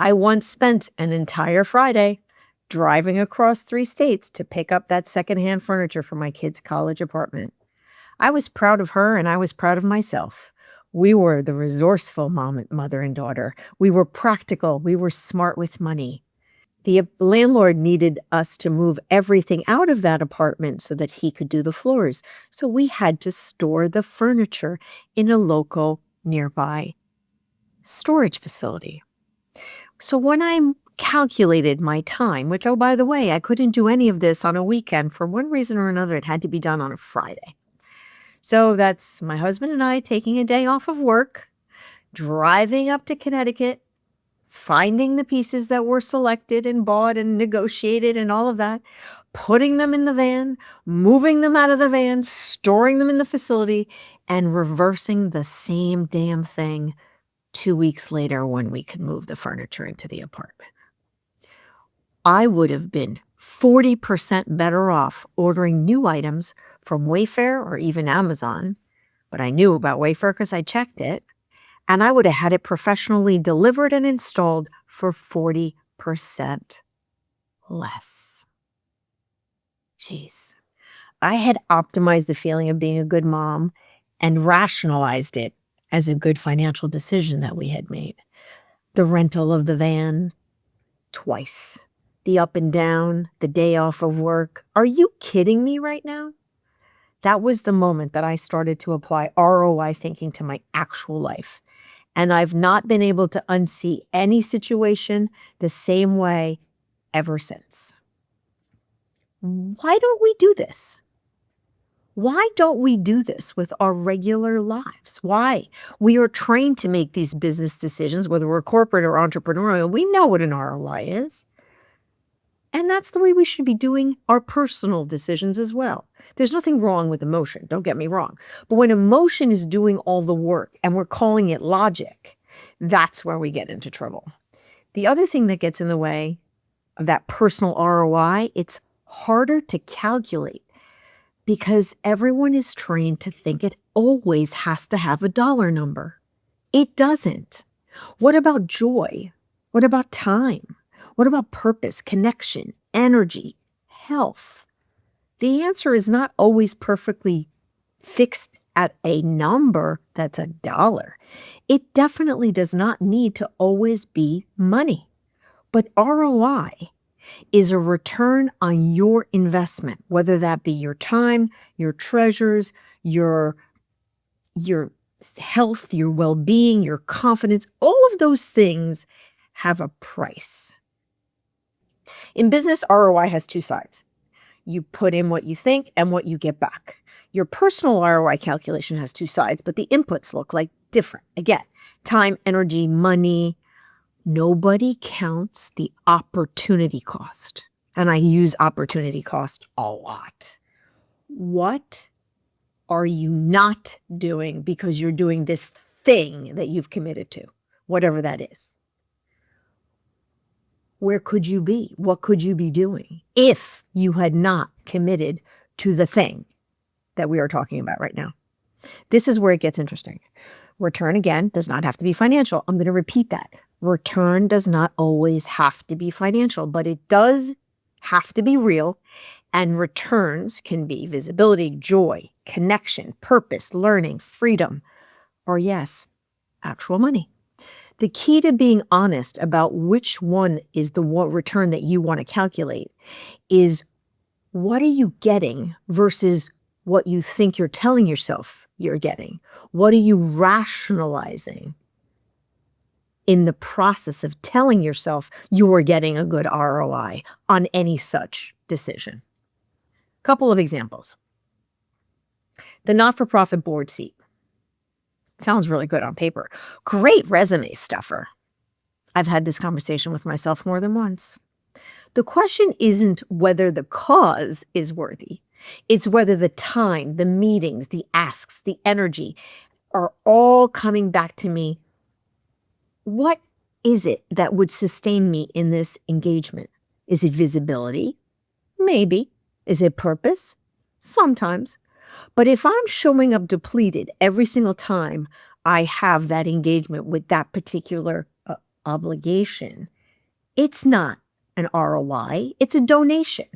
I once spent an entire Friday driving across 3 states to pick up that secondhand furniture for my kids' college apartment. I was proud of her and I was proud of myself. We were the resourceful mother and daughter. We were practical. We were smart with money. The landlord needed us to move everything out of that apartment so that he could do the floors. So we had to store the furniture in a local nearby storage facility. So when I calculated my time, which, oh, by the way, I couldn't do any of this on a weekend for one reason or another, it had to be done on a Friday. So that's my husband and I taking a day off of work, driving up to Connecticut, finding the pieces that were selected and bought and negotiated and all of that, putting them in the van, moving them out of the van, storing them in the facility, and reversing the same damn thing 2 weeks later when we could move the furniture into the apartment. I would have been 40% better off ordering new items from Wayfair or even Amazon, but I knew about Wayfair because I checked it, and I would have had it professionally delivered and installed for 40% less. Jeez. I had optimized the feeling of being a good mom and rationalized it as a good financial decision that we had made. The rental of the van twice, the up and down, the day off of work. Are you kidding me right now? That was the moment that I started to apply ROI thinking to my actual life. And I've not been able to unsee any situation the same way ever since. Why don't we do this? Why don't we do this with our regular lives? Why? We are trained to make these business decisions, whether we're corporate or entrepreneurial. We know what an ROI is. And that's the way we should be doing our personal decisions as well. There's nothing wrong with emotion, don't get me wrong. But when emotion is doing all the work and we're calling it logic, that's where we get into trouble. The other thing that gets in the way of that personal ROI, it's harder to calculate because everyone is trained to think it always has to have a dollar number. It doesn't. What about joy? What about time? What about purpose, connection, energy, health? The answer is not always perfectly fixed at a number that's a dollar. It definitely does not need to always be money. But ROI is a return on your investment, whether that be your time, your treasures, your health, your well-being, your confidence. All of those things have a price. In business, ROI has two sides. You put in what you think and what you get back. Your personal ROI calculation has two sides, but the inputs look like different. Again, time, energy, money. Nobody counts the opportunity cost. And I use opportunity cost a lot. What are you not doing because you're doing this thing that you've committed to, whatever that is? Where could you be? What could you be doing if you had not committed to the thing that we are talking about right now? This is where it gets interesting. Return, again, does not have to be financial. I'm going to repeat that. Return does not always have to be financial, but it does have to be real. And returns can be visibility, joy, connection, purpose, learning, freedom, or yes, actual money. The key to being honest about which one is the return that you want to calculate is what are you getting versus what you think you're telling yourself you're getting? What are you rationalizing in the process of telling yourself you are getting a good ROI on any such decision? Couple of examples. The not-for-profit board seat. Sounds really good on paper. Great resume stuffer. I've had this conversation with myself more than once. The question isn't whether the cause is worthy. It's whether the time, the meetings, the asks, the energy are all coming back to me. What is it that would sustain me in this engagement? Is it visibility? Maybe. Is it purpose? Sometimes. But if I'm showing up depleted every single time I have that engagement with that particular obligation, It's not an ROI, it's a donation.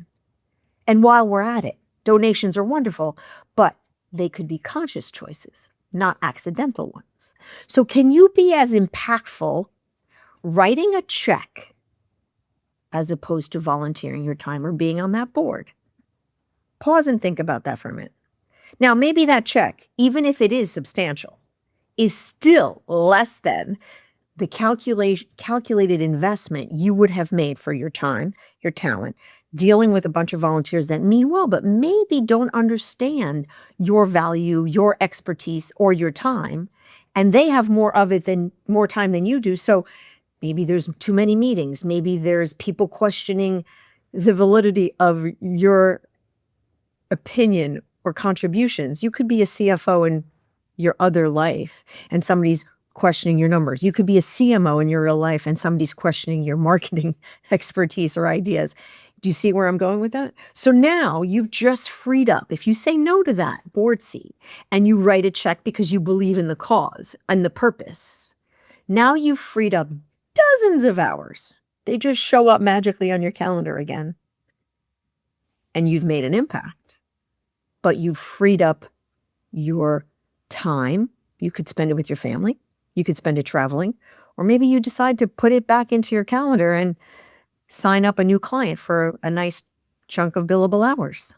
And while we're at it, donations are wonderful, but they could be conscious choices, not accidental ones. So can you be as impactful writing a check as opposed to volunteering your time or being on that board? Pause and think about that for a minute. Now, maybe that check, even if it is substantial, is still less than the calculated investment you would have made for your time, your talent, dealing with a bunch of volunteers that mean well, but maybe don't understand your value, your expertise, or your time. And they have more time than you do. So maybe there's too many meetings. Maybe there's people questioning the validity of your opinion or contributions. You could be a CFO in your other life and somebody's questioning your numbers. You could be a CMO in your real life and somebody's questioning your marketing expertise or ideas. Do you see where I'm going with that? So now you've just freed up. If you say no to that board seat and you write a check because you believe in the cause and the purpose, now you've freed up dozens of hours. They just show up magically on your calendar again. And you've made an impact. But you've freed up your time. You could spend it with your family. You could spend it traveling. Or maybe you decide to put it back into your calendar and sign up a new client for a nice chunk of billable hours.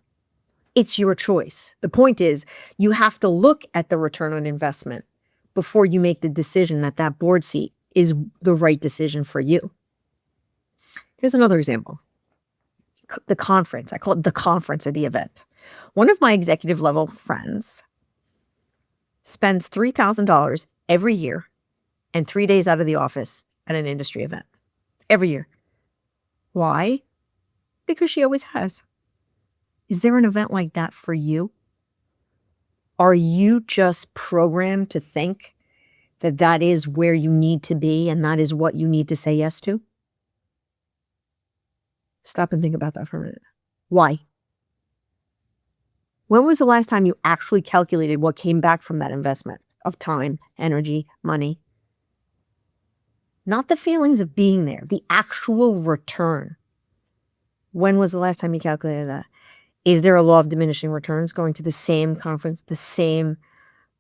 It's your choice. The point is, you have to look at the return on investment before you make the decision that that board seat is the right decision for you. Here's another example. The conference. I call it the conference or the event. One of my executive level friends spends $3,000 every year and 3 days out of the office at an industry event. Every year. Why? Because she always has. Is there an event like that for you? Are you just programmed to think that that is where you need to be and that is what you need to say yes to? Stop and think about that for a minute. Why? When was the last time you actually calculated what came back from that investment of time, energy, money? Not the feelings of being there, the actual return. When was the last time you calculated that? Is there a law of diminishing returns, going to the same conference,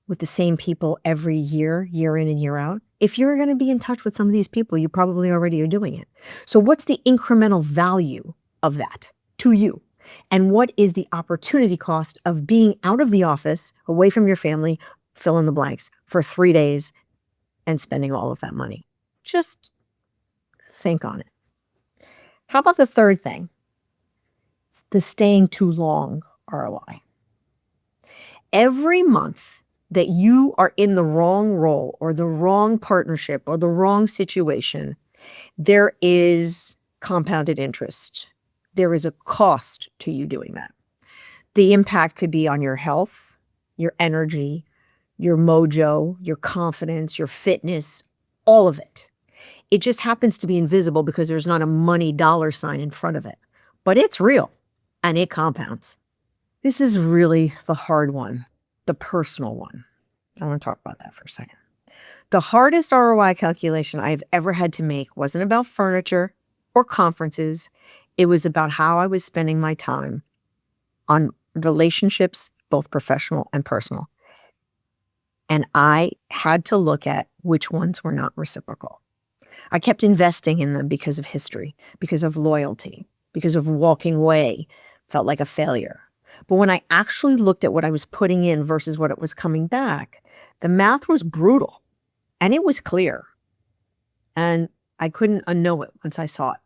with the same people every year, year in and year out? If you're going to be in touch with some of these people, you probably already are doing it. So what's the incremental value of that to you? And what is the opportunity cost of being out of the office, away from your family, fill in the blanks, for 3 days and spending all of that money? Just think on it. How about the third thing? The staying too long ROI. Every month that you are in the wrong role or the wrong partnership or the wrong situation, there is compounded interest. There is a cost to you doing that. The impact could be on your health, your energy, your mojo, your confidence, your fitness, all of it. It just happens to be invisible because there's not a money dollar sign in front of it. But it's real and it compounds. This is really the hard one, the personal one. I want to talk about that for a second. The hardest ROI calculation I've ever had to make wasn't about furniture or conferences. It was about how I was spending my time on relationships, both professional and personal. And I had to look at which ones were not reciprocal. I kept investing in them because of history, because of loyalty, because of walking away felt like a failure. But when I actually looked at what I was putting in versus what it was coming back, the math was brutal and it was clear. And I couldn't unknow it once I saw it.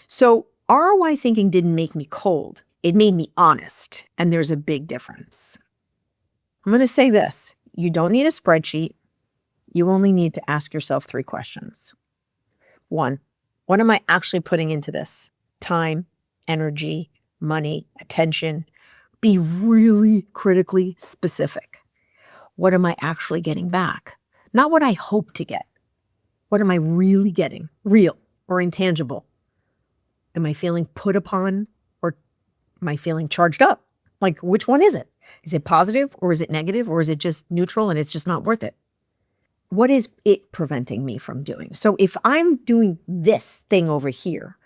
So ROI thinking didn't make me cold. It made me honest. And there's a big difference. I'm going to say this. You don't need a spreadsheet. You only need to ask yourself 3 questions. 1, what am I actually putting into this? Time, energy, money, attention. Be really critically specific. What am I actually getting back? Not what I hope to get. What am I really getting? Real or intangible? Am I feeling put upon or am I feeling charged up? Like, which one is it? Is it positive or is it negative or is it just neutral and it's just not worth it? what is it preventing me from doing? So if I'm doing this thing over here,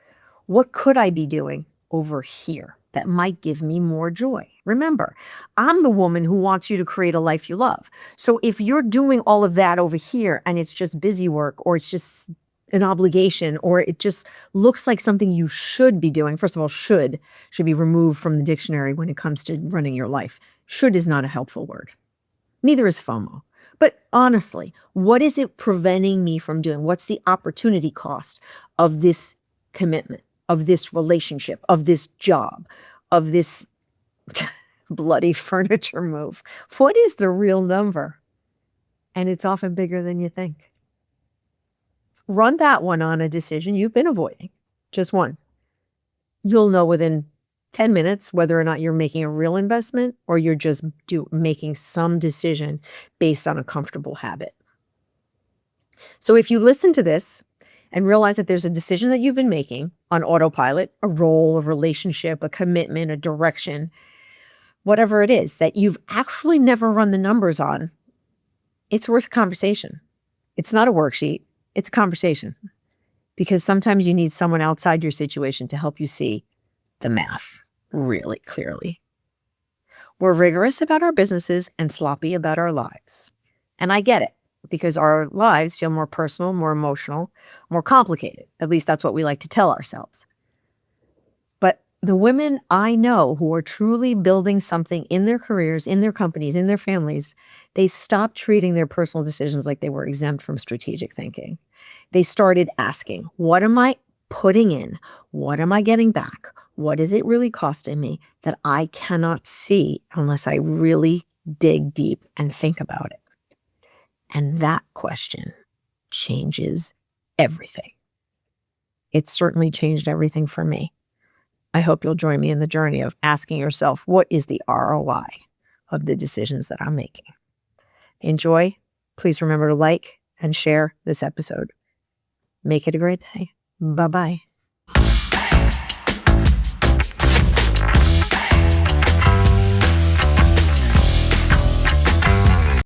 what could I be doing over here that might give me more joy? Remember, I'm the woman who wants you to create a life you love. So if you're doing all of that over here and it's just busy work, or it's just an obligation, or it just looks like something you should be doing. First of all, should be removed from the dictionary when it comes to running your life. Should is not a helpful word. Neither is FOMO. But honestly, what is it preventing me from doing? What's the opportunity cost of this commitment, of this relationship, of this job, of this bloody furniture move? What is the real number? And it's often bigger than you think. Run that one on a decision you've been avoiding, just one. You'll know within 10 minutes whether or not you're making a real investment or you're just making some decision based on a comfortable habit. So if you listen to this and realize that there's a decision that you've been making on autopilot, a role, a relationship, a commitment, a direction, whatever it is that you've actually never run the numbers on, it's worth a conversation. It's not a worksheet. It's a conversation, because sometimes you need someone outside your situation to help you see the math really clearly. We're rigorous about our businesses and sloppy about our lives. And I get it, because our lives feel more personal, more emotional, more complicated. At least that's what we like to tell ourselves. But the women I know who are truly building something in their careers, in their companies, in their families, they stopped treating their personal decisions like they were exempt from strategic thinking. They started asking, what am I putting in? What am I getting back? What is it really costing me that I cannot see unless I really dig deep and think about it? And that question changes everything. It certainly changed everything for me. I hope you'll join me in the journey of asking yourself, what is the ROI of the decisions that I'm making? Enjoy. Please remember to like and share this episode. Make it a great day. Bye-bye.